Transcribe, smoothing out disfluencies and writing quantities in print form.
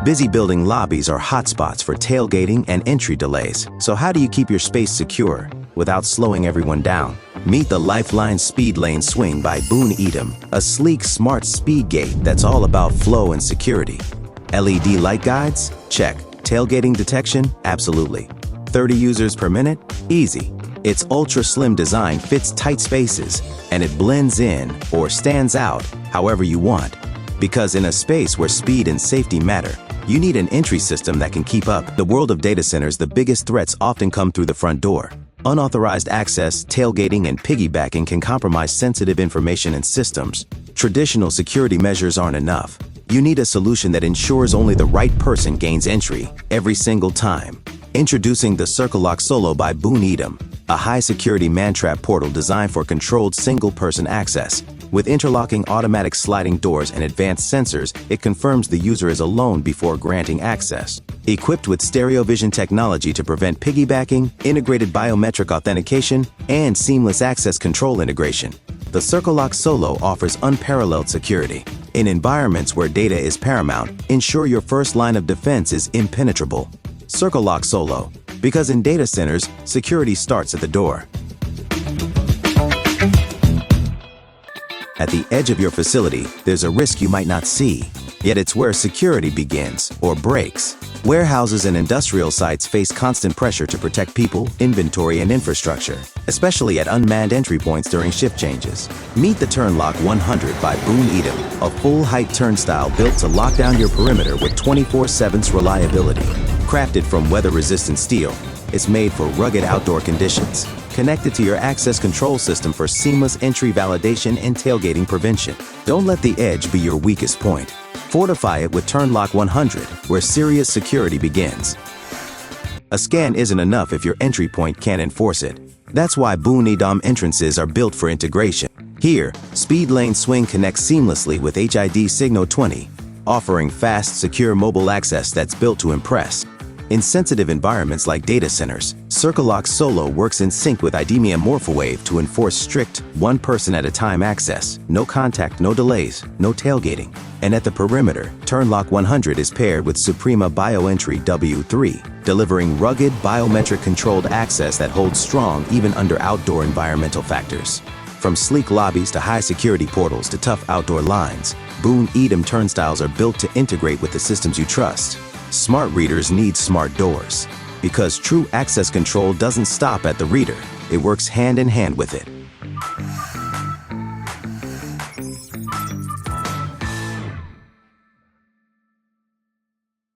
Busy building lobbies are hotspots for tailgating and entry delays. So how do you keep your space secure without slowing everyone down? Meet the Lifeline Speed Lane Swing by Boon Edam, a sleek, smart speed gate that's all about flow and security. LED light guides? Check. Tailgating detection? Absolutely. 30 users per minute? Easy. Its ultra-slim design fits tight spaces, and it blends in or stands out however you want. Because in a space where speed and safety matter, you need an entry system that can keep up. The world of data centers, the biggest threats often come through the front door. Unauthorized access, tailgating, and piggybacking can compromise sensitive information and systems. Traditional security measures aren't enough. You need a solution that ensures only the right person gains entry every single time. Introducing the CircleLock Solo by Boon Edam, a high-security man-trap portal designed for controlled single-person access. With interlocking automatic sliding doors and advanced sensors, it confirms the user is alone before granting access. Equipped with stereo vision technology to prevent piggybacking, integrated biometric authentication, and seamless access control integration, the CircleLock Solo offers unparalleled security. In environments where data is paramount, ensure your first line of defense is impenetrable. CircleLock Solo, because in data centers, security starts at the door. At the edge of your facility, there's a risk you might not see, yet it's where security begins or breaks. Warehouses and industrial sites face constant pressure to protect people, inventory, and infrastructure, especially at unmanned entry points during shift changes. Meet the TurnLock 100 by Boon Edam, a full-height turnstile built to lock down your perimeter with 24/7 reliability. Crafted from weather-resistant steel, it's made for rugged outdoor conditions. Connected to your access control system for seamless entry validation and tailgating prevention. Don't let the edge be your weakest point. Fortify it with TurnLock 100, where serious security begins. A scan isn't enough if your entry point can't enforce it. That's why Boon Edam entrances are built for integration. Here, Speed Lane Swing connects seamlessly with HID Signo 20, offering fast, secure mobile access that's built to impress. In sensitive environments like data centers, CircleLock Solo works in sync with IDEMIA Morphowave to enforce strict, one-person-at-a-time access. No contact, no delays, no tailgating. And at the perimeter, TurnLock 100 is paired with Suprema BioEntry W3, delivering rugged, biometric-controlled access that holds strong even under outdoor environmental factors. From sleek lobbies to high-security portals to tough outdoor lines, Boon Edam turnstiles are built to integrate with the systems you trust. Smart readers need smart doors, because true access control doesn't stop at the reader, it works hand in hand with it.